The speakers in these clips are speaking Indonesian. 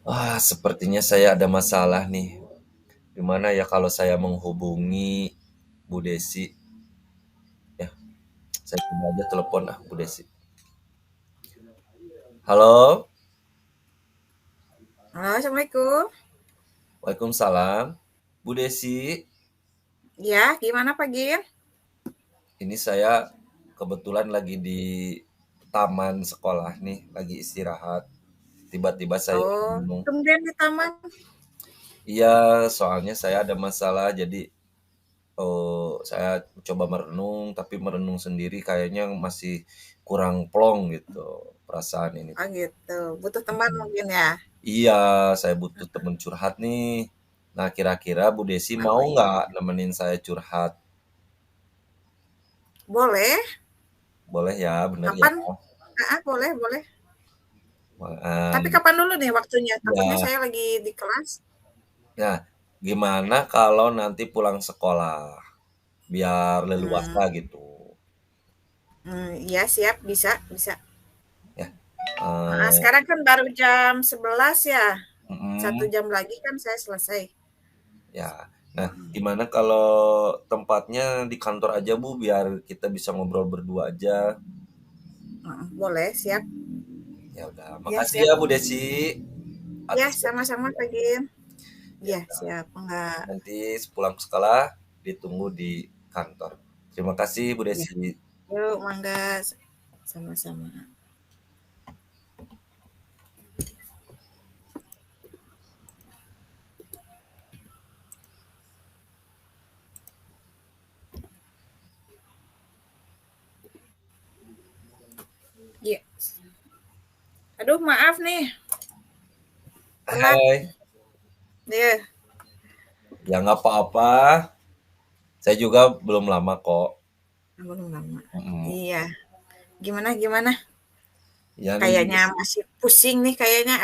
Wah, sepertinya saya ada masalah nih. Gimana ya kalau saya menghubungi Bu Desi? Ya, saya coba aja telepon Bu Desi. Halo, Halo, Assalamualaikum. Waalaikumsalam. Bu Desi, Ya, gimana Pak Gin? ini saya kebetulan lagi di taman sekolah nih, lagi istirahat. Tiba-tiba saya Oh, bingung. tumben di taman. Iya, soalnya saya ada masalah, jadi saya coba merenung, tapi merenung sendiri kayaknya masih kurang plong gitu perasaan ini Oh tuh. gitu, butuh teman Mhm. mungkin ya? Iya, saya butuh temen curhat nih. Nah, kira-kira Bu Desi mau Oh nggak iya. nemenin saya curhat? Boleh, Boleh ya, bener ya? kapan? Boleh, boleh. Tapi Heeh, kapan dulu nih waktunya? Takutnya iya. saya lagi di kelas. Nah, gimana kalau nanti pulang sekolah? Biar leluasa Hmm, gitu, iya siap, bisa, bisa. ya. Eee, Sekarang kan baru jam 11 ya. Satu mhm, jam lagi kan saya selesai. ya. Nah, gimana kalau tempatnya di kantor aja, Bu, biar kita bisa ngobrol berdua aja? Boleh, siap. Ya udah, Ya, makasih siap. ya Bu Desi Ya, atas sama-sama waktunya. Pak Gin. Ya Ya, udah, siap. Enggak. nanti sepulang sekolah ditunggu di kantor. Terima kasih Bu Ya, Desi. yuk, mangga. Sama-sama. Ya. Aduh, maaf nih, telat. Hai, Ya, ya nggak apa-apa. Saya juga belum lama kok. belum lama. Mm-mm. Iya. Gimana gimana? Ya nih, Kayaknya masih pusing nih, kayaknya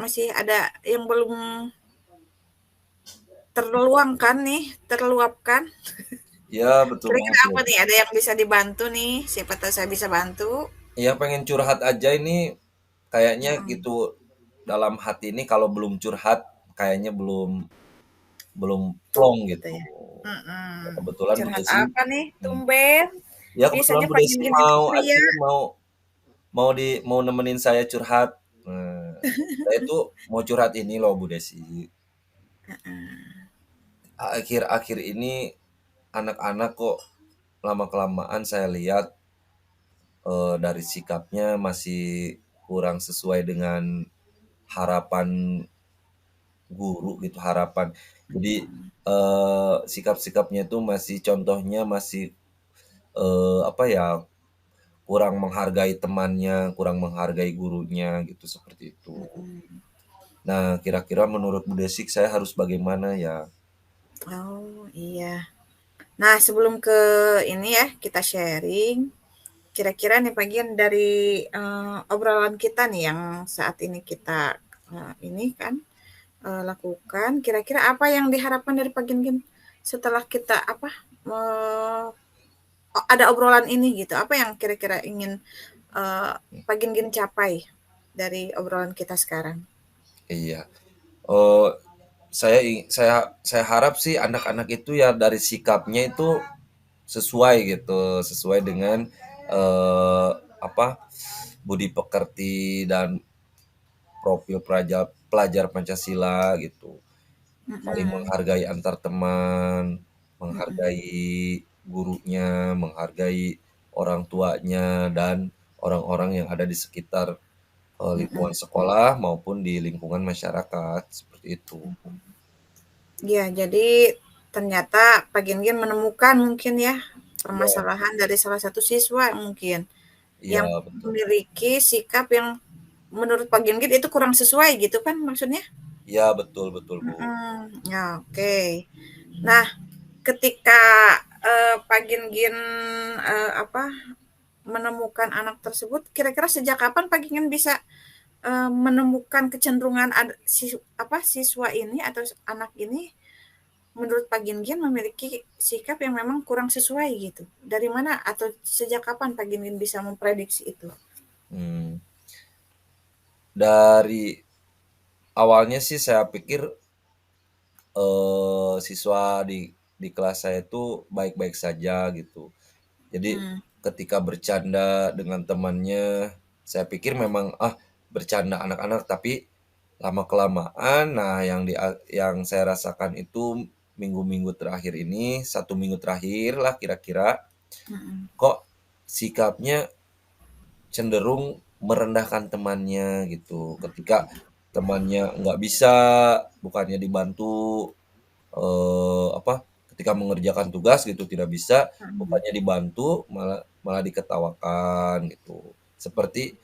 masih ada yang belum terluangkan nih, terluapkan. ya betul Kira-kira banget apa tuh. nih? Ada yang bisa dibantu nih? Siapa tahu saya bisa bantu. Ya pengen curhat aja ini kayaknya Mm-mm. gitu dalam hati ini kalau belum curhat kayaknya belum belum Tuh, plong gitu gitu. ya. Ya, Mm-mm. kebetulan Bu Curhat Desi, apa nih? hmm, Tumben. ya kebetulan Biasanya Bu pagi Desi gini tuh mau aja ceria. nih, mau nemenin saya curhat. Nah, saya tuh mau curhat ini loh Bu Desi. Akhir-akhir ini anak-anak kok lama-kelamaan saya lihat dari sikapnya masih kurang sesuai dengan harapan guru gitu, harapan. Jadi sikap-sikapnya itu masih contohnya masih apa ya, kurang menghargai temannya, kurang menghargai gurunya gitu, seperti itu. Nah, kira-kira menurut Bu Desik saya harus bagaimana ya? Oh, iya. Nah, sebelum ke ini ya, kita sharing. Kira-kira nih bagian dari obrolan kita nih yang saat ini kita ini kan lakukan. Kira-kira apa yang diharapkan dari Pak Gin setelah kita apa ada obrolan ini gitu? Apa yang kira-kira ingin Pak Gin capai dari obrolan kita sekarang? Iya. Oh, saya harap sih anak-anak itu ya dari sikapnya itu sesuai gitu, sesuai dengan eh, apa budi pekerti dan profil pelajar pelajar Pancasila gitu. Saling Mm-mm. menghargai antar teman, Mm-mm. menghargai gurunya, menghargai orang tuanya dan orang-orang yang ada di sekitar lingkungan Mm-mm. sekolah maupun di lingkungan masyarakat seperti itu. Ya, jadi ternyata Pak Gin menemukan mungkin ya Ya, permasalahan dari salah satu siswa mungkin iya yang betul. memiliki sikap yang menurut Pak Ginggit itu kurang sesuai gitu kan maksudnya? Ya betul betul, Bu. Mhm, ya oke. Nah, ketika, Pak Gingin, apa, menemukan anak tersebut, kira-kira sejak kapan Pak Gingin bisa, menemukan kecenderungan siswa ini atau anak ini menurut Pak Gingin memiliki sikap yang memang kurang sesuai gitu? Dari mana atau sejak kapan Pak Gingin bisa memprediksi itu? Mmm, dari awalnya sih saya pikir, siswa di kelas saya itu baik-baik saja gitu. Jadi Mmm, ketika bercanda dengan temannya, saya pikir memang, ah, bercanda anak-anak, tapi lama-kelamaan, nah yang saya rasakan itu minggu-minggu terakhir ini, 1 minggu terakhir lah kira-kira, mhm, kok sikapnya cenderung merendahkan temannya gitu. Ketika temannya nggak bisa, bukannya dibantu, ketika mengerjakan tugas gitu tidak bisa, mhm, bukannya dibantu malah malah diketawakan gitu. Seperti,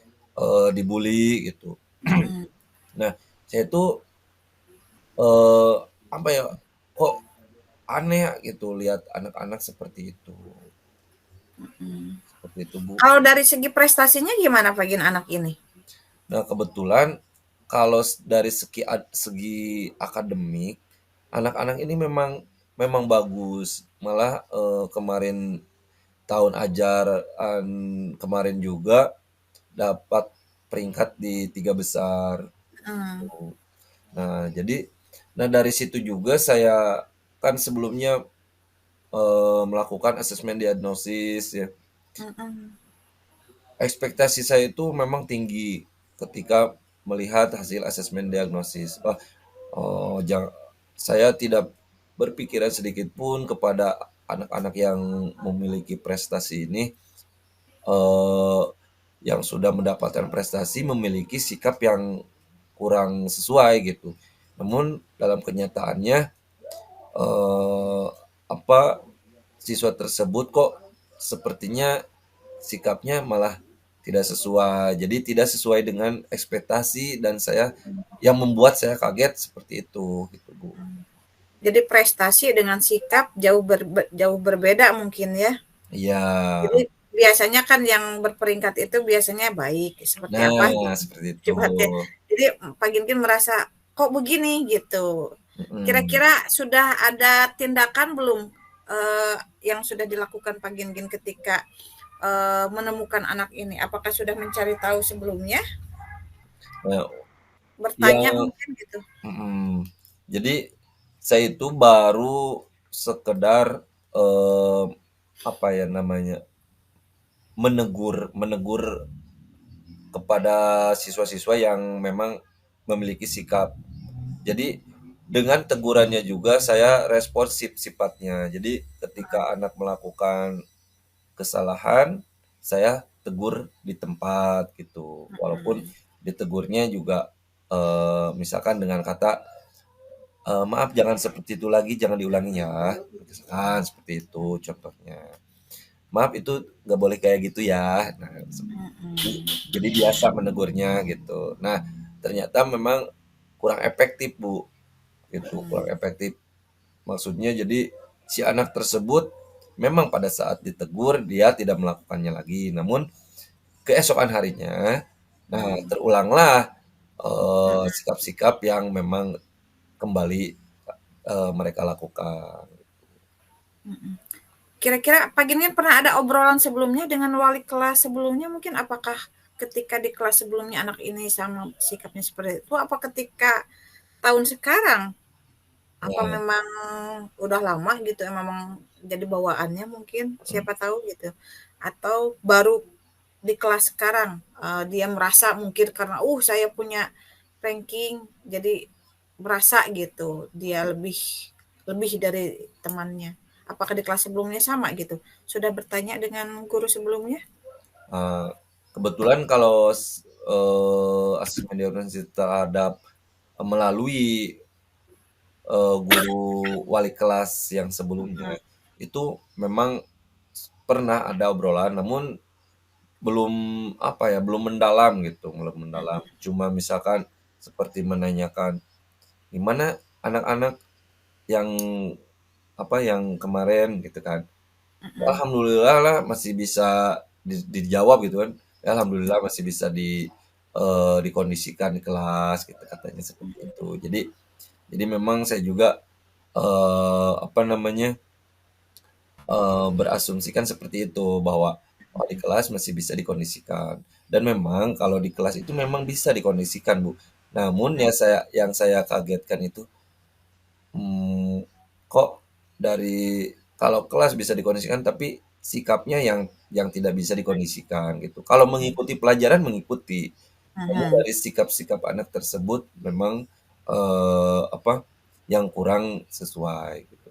dibully gitu. mhm, Nah, saya tuh, eee, apa ya, kok aneh ya gitu lihat anak-anak seperti itu, mhm. seperti itu, Bu. Kalau dari segi prestasinya gimana Pak Gin anak ini? Nah, kebetulan kalau dari segi akademik, anak-anak ini memang memang bagus. Malah, kemarin tahun ajaran kemarin juga dapat peringkat di 3 besar, Mhm, gitu. Nah, dari situ juga saya kan sebelumnya, melakukan asesmen diagnosis ya. mhm, Ekspektasi saya itu memang tinggi ketika melihat hasil asesmen diagnosis. Wah, jang saya tidak berpikiran sedikit pun kepada anak-anak yang memiliki prestasi ini, eee, yang sudah mendapatkan prestasi memiliki sikap yang kurang sesuai gitu. Namun dalam kenyataannya, eee, apa, siswa tersebut kok sepertinya sikapnya malah tidak sesuai. Jadi tidak sesuai dengan ekspektasi dan yang membuat saya kaget seperti itu, gitu, Bu. mhm. Jadi prestasi dengan sikap jauh berbeda mungkin ya? Iya. Jadi biasanya kan yang berperingkat itu biasanya baik, seperti apa Nah, gitu seperti itu. sifatnya. Jadi Pak Ginting merasa, "Kok begini?" Gitu. Mhm. Kira-kira sudah ada tindakan belum, yang sudah dilakukan Pak Ginting ketika, menemukan anak ini? Apakah sudah mencari tahu sebelumnya? Nah, Bertanya yang mungkin gitu? mhm. Jadi saya itu baru sekedar, eee, apa ya namanya, menegur menegur kepada siswa-siswa yang memang memiliki sikap. Jadi dengan tegurannya juga saya responsif sifatnya. Jadi ketika anak melakukan kesalahan, saya tegur di tempat gitu. Walaupun Mhm, ditegurnya juga, misalkan dengan kata, "Maaf jangan seperti itu lagi, jangan diulangi ya." Misalkan seperti itu contohnya. "Maaf itu nggak boleh kayak gitu ya." Nah, mhm, jadi biasa menegurnya gitu. Nah, ternyata memang kurang efektif, Bu, gitu, kurang mhm, efektif. Maksudnya jadi si anak tersebut memang pada saat ditegur dia tidak melakukannya lagi, namun keesokan harinya, nah mhm, terulanglah, mhm, sikap-sikap yang memang kembali, mereka lakukan. mhm. Kira-kira paginya pernah ada obrolan sebelumnya dengan wali kelas sebelumnya mungkin? Apakah ketika di kelas sebelumnya anak ini sama sikapnya seperti itu? Apa ketika tahun sekarang? Apa Nah, memang udah lama gitu ya memang jadi bawaannya mungkin, mhm, siapa tahu gitu. Atau baru di kelas sekarang, dia merasa mungkin karena, saya punya ranking jadi berasa gitu, dia lebih lebih dari temannya. Apakah di kelas sebelumnya sama gitu? Sudah bertanya dengan guru sebelumnya? eee, kebetulan kalau asesmen diagnosis terhadap melalui, guru wali kelas yang sebelumnya, Mhm, itu memang pernah ada obrolan, namun belum apa ya, belum mendalam gitu, belum mendalam. Cuma misalkan seperti menanyakan, "Gimana anak-anak yang yang kemarin?" Gitu kan. Mhm. Alhamdulillah lah masih bisa dijawab gitu kan. Ya alhamdulillah masih bisa dikondisikan di kelas gitu katanya seperti itu. Jadi memang saya juga apa namanya berasumsikan seperti itu bahwa oh, di kelas masih bisa dikondisikan dan memang kalau di kelas itu memang bisa dikondisikan Bu. Namun Mhm. yang saya kagetkan itu kok dari kalau kelas bisa dikondisikan tapi sikapnya yang tidak bisa dikondisikan gitu. Kalau mengikuti pelajaran mengikuti, namun Mhm. dari sikap-sikap anak tersebut memang apa yang kurang sesuai gitu.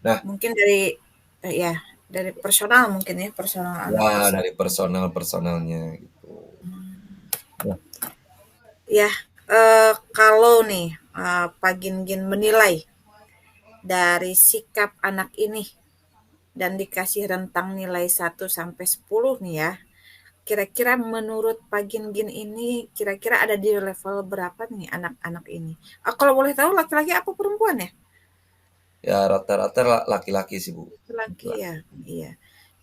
Nah, Mungkin dari ya, dari personal mungkin ya, personal anak ya, tersebut. dari personalnya gitu. Nah, Ya, kalau nih, Pak Gin menilai dari sikap anak ini dan dikasih rentang nilai 1 sampai 10 nih ya, kira-kira menurut Pak Gin ini kira-kira ada di level berapa nih anak-anak ini? Kalau boleh tahu laki-laki apa perempuan ya? ya rata-rata laki-laki sih Bu. Laki ya? Laki. Iya.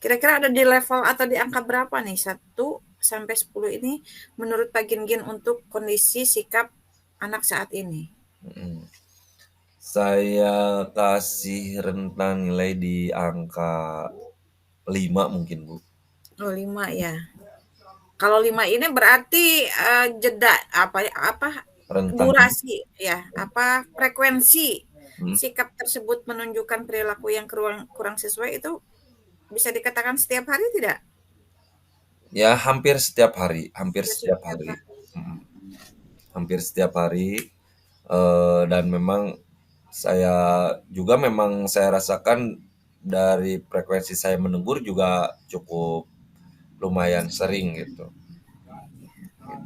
Kira-kira ada di level atau di angka berapa nih 1 sampai 10 ini menurut Pak Gin untuk kondisi sikap anak saat ini? Mm. Saya kasih rentang nilai di angka 5 mungkin Bu. Oh 5 ya. Kalau 5 ini berarti, jeda apa, Rentang. durasi ya, apa, frekuensi Hmm. sikap tersebut menunjukkan perilaku yang kurang kurang sesuai itu bisa dikatakan setiap hari tidak? Ya hampir setiap hari, hampir Hampir setiap setiap hari. hari. Mm. Hampir setiap hari, dan memang saya juga memang saya rasakan dari frekuensi saya menegur juga cukup lumayan sering gitu.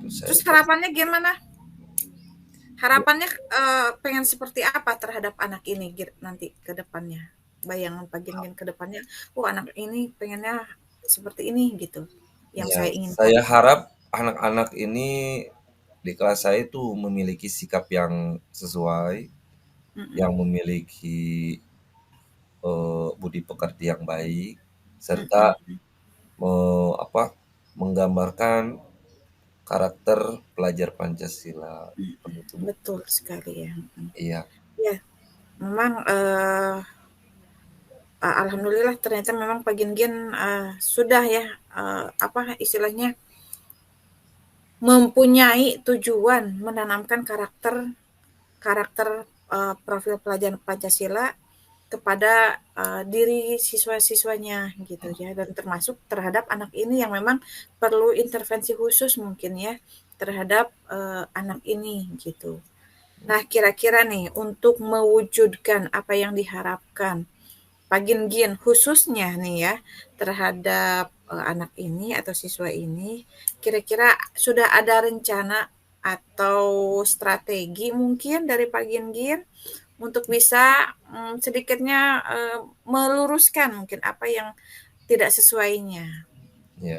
Itu saya. Terus harapannya gimana? Harapannya, pengen seperti apa terhadap anak ini nanti ke depannya? Bayangan Pak Gin ke depannya, "Oh anak ini pengennya seperti ini," gitu, yang Ya, saya inginkan. saya harap anak-anak ini di kelas saya itu memiliki sikap yang sesuai, Mhm. yang memiliki budi pekerti yang baik, serta Mhm. apa menggambarkan karakter pelajar Pancasila. Seperti itu, Bu. Betul sekali ya, mhm. Iya, Iya, memang, alhamdulillah ternyata memang Pak Gin, sudah ya, apa istilahnya, mempunyai tujuan menanamkan karakter karakter, profil pelajar Pancasila kepada, diri siswa-siswanya gitu ya, dan termasuk terhadap anak ini yang memang perlu intervensi khusus mungkin ya, terhadap, anak ini gitu. Nah, kira-kira nih untuk mewujudkan apa yang diharapkan Pak Gin khususnya nih ya terhadap, anak ini atau siswa ini, kira-kira sudah ada rencana atau strategi mungkin dari Pak Gin untuk bisa, sedikitnya, meluruskan mungkin apa yang tidak sesuainya? iya.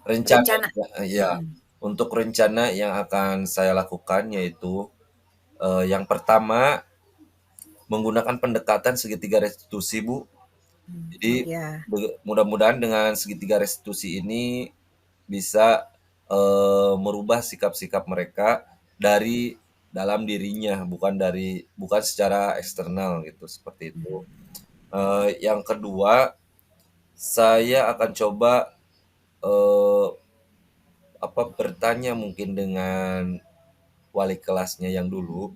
Rencana Rencana. ya, Mhm. untuk rencana yang akan saya lakukan yaitu yang pertama menggunakan pendekatan segitiga restitusi, Bu. Jadi Ya. mudah-mudahan dengan segitiga restitusi ini bisa merubah sikap-sikap mereka dari dalam dirinya, bukan secara eksternal gitu seperti itu. Yang kedua, saya akan coba eh, bertanya mungkin dengan wali kelasnya yang dulu.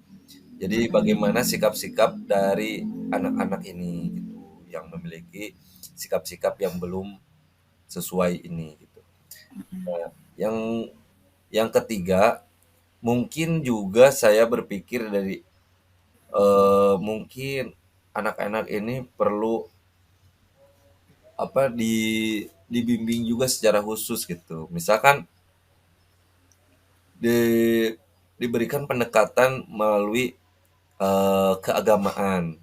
Jadi Mhm. bagaimana sikap-sikap dari anak-anak ini gitu, yang memiliki sikap-sikap yang belum sesuai ini gitu. Nah, yang ketiga, mungkin juga saya berpikir dari mungkin anak-anak ini perlu dibimbing juga secara khusus gitu. Misalkan di diberikan pendekatan melalui keagamaan.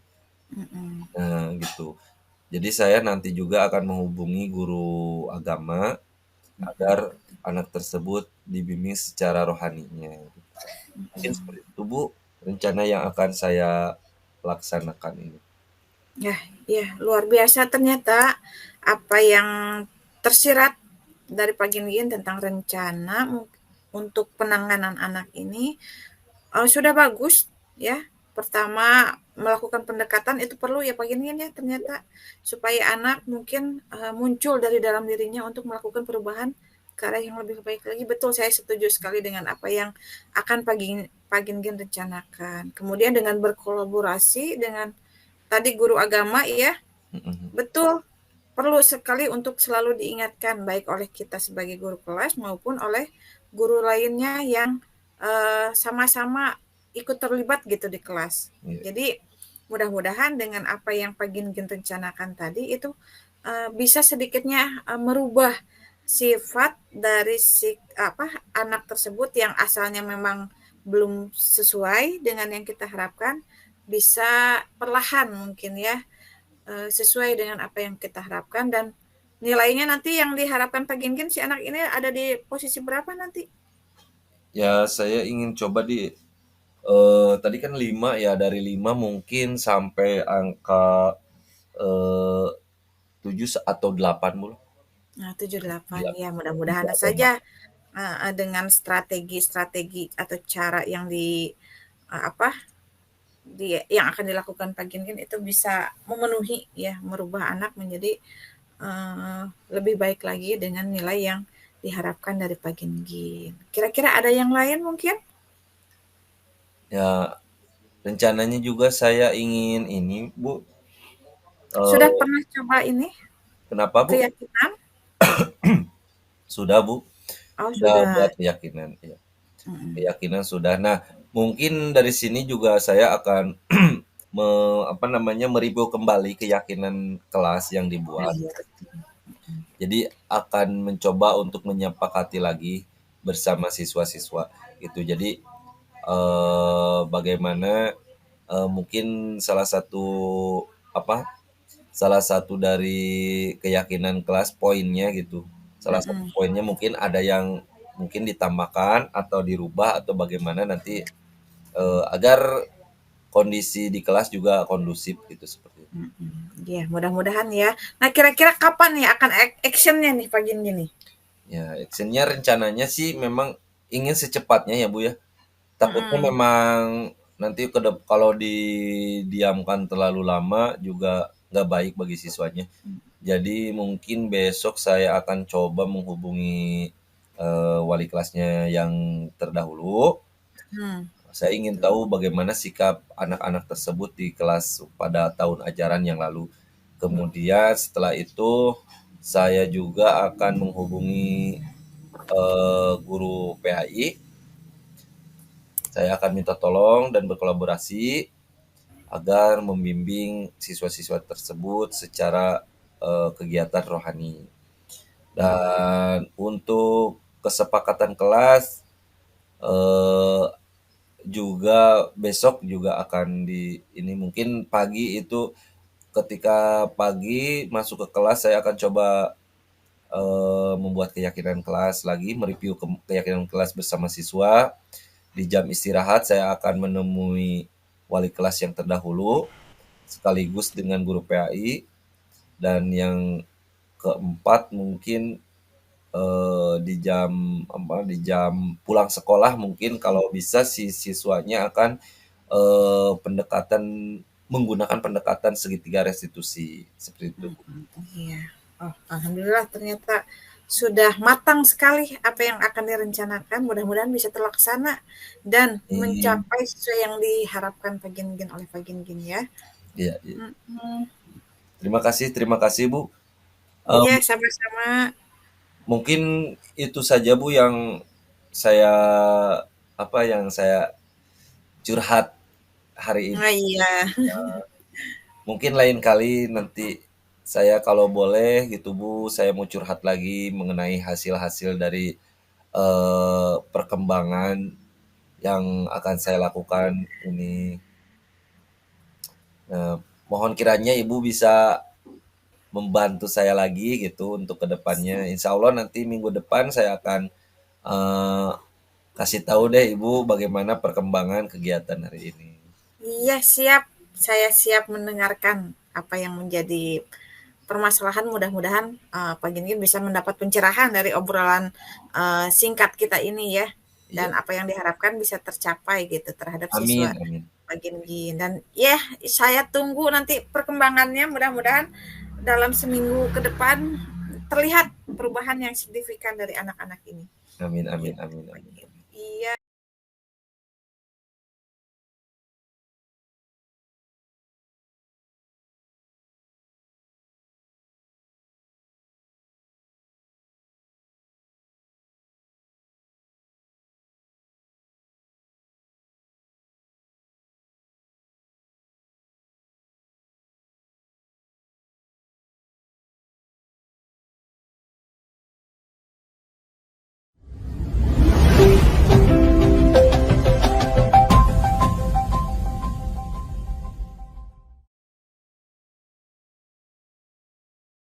Mhm. Nah, gitu. Jadi saya nanti juga akan menghubungi guru agama agar anak tersebut dibimbing secara rohaninya. Mungkin seperti itu Bu, rencana yang akan saya laksanakan ini. Ya, ya, luar biasa ternyata apa yang tersirat dari Pak Gin tentang rencana untuk penanganan anak ini sudah bagus ya. Pertama melakukan pendekatan itu perlu ya Pak Gin ya ternyata supaya anak mungkin muncul dari dalam dirinya untuk melakukan perubahan ke arah yang lebih baik lagi. Betul, saya setuju sekali dengan apa yang akan Pak Gin rencanakan. Kemudian dengan berkolaborasi dengan tadi guru agama ya, Mhm. betul, perlu sekali untuk selalu diingatkan baik oleh kita sebagai guru kelas maupun oleh guru lainnya yang sama-sama ikut terlibat gitu di kelas. Iya. Jadi mudah-mudahan dengan apa yang Pak Gin rencanakan tadi itu bisa sedikitnya merubah sifat dari si apa anak tersebut yang asalnya memang belum sesuai dengan yang kita harapkan bisa perlahan mungkin ya sesuai dengan apa yang kita harapkan dan nilainya nanti yang diharapkan Pak Gin si anak ini ada di posisi berapa nanti? Ya saya ingin coba di tadi kan 5 ya, dari 5 mungkin sampai angka, eee, 7 atau 8 Bu, Nah, 78 ya 7 mudah-mudahan atau saja 8. dengan strategi-strategi atau cara yang apa yang akan dilakukan Pak Gin itu bisa memenuhi ya merubah anak menjadi lebih baik lagi dengan nilai yang diharapkan dari Pak Gin. Kira-kira ada yang lain mungkin? Ya rencananya juga saya ingin ini Bu, Sudah eee, pernah coba ini kenapa Bu? keyakinan? Sudah Bu, Oh udah sudah. buat keyakinan, iya. Mm-mm. Keyakinan sudah. Nah, mungkin dari sini juga saya akan apa namanya, mereview kembali keyakinan kelas yang Nah, dibuat. iya betul. Mm. Jadi akan mencoba untuk menyepakati lagi bersama siswa-siswa gitu. Jadi bagaimana mungkin apa salah satu dari keyakinan kelas poinnya gitu. Salah satu Mm-mm. poinnya mungkin ada yang mungkin ditambahkan atau dirubah atau bagaimana nanti agar kondisi di kelas juga kondusif gitu seperti itu. Mm-mm. Iya, mudah-mudahan ya. Nah, kira-kira kapan nih akan actionnya nih pagi ini? Ya, actionnya rencananya sih memang ingin secepatnya ya Bu ya. Takutnya Mm-mm. memang nanti kalau didiamkan terlalu lama juga nggak baik bagi siswanya. Jadi mungkin besok saya akan coba menghubungi wali kelasnya yang terdahulu. Hmm, Saya ingin betul. tahu bagaimana sikap anak-anak tersebut di kelas pada tahun ajaran yang lalu. Kemudian setelah itu saya juga akan menghubungi guru PAI. Saya akan minta tolong dan berkolaborasi agar membimbing siswa-siswa tersebut secara kegiatan rohani. Dan untuk kesepakatan kelas eh, juga besok juga akan di ini mungkin pagi itu ketika pagi masuk ke kelas saya akan coba membuat keyakinan kelas lagi, mereview keyakinan kelas bersama siswa. Di jam istirahat saya akan menemui wali kelas yang terdahulu sekaligus dengan guru PAI dan yang keempat mungkin di jam pulang sekolah mungkin kalau bisa si siswanya akan pendekatan menggunakan pendekatan segitiga restitusi seperti itu. Iya. Oh, alhamdulillah ternyata sudah matang sekali apa yang akan direncanakan. Mudah-mudahan bisa terlaksana dan Hmm, mencapai sesuai yang diharapkan Pak Gin oleh Pak Gin ya. iya, iya. Mm-mm. Terima kasih Bu. Iya, Em, sama-sama. mungkin itu saja Bu yang saya yang saya curhat hari ini. Oh iya. Mungkin lain kali nanti saya kalau boleh gitu Bu, saya mau curhat lagi mengenai hasil-hasil dari perkembangan yang akan saya lakukan ini. Mohon kiranya Ibu bisa membantu saya lagi gitu untuk kedepannya. Insya Allah nanti minggu depan saya akan eh, kasih tahu deh Ibu bagaimana perkembangan kegiatan hari ini. Iya, siap. Saya siap mendengarkan apa yang menjadi permasalahan. Mudah-mudahan pagi ini bisa mendapat pencerahan dari obrolan singkat kita ini ya. Dan Iya, apa yang diharapkan bisa tercapai gitu terhadap siswa amin, amin, pagi ini. Dan ya, saya tunggu nanti perkembangannya. Mudah-mudahan dalam seminggu ke depan terlihat perubahan yang signifikan dari anak-anak ini. amin, amin, Gitu. amin, amin. Iya.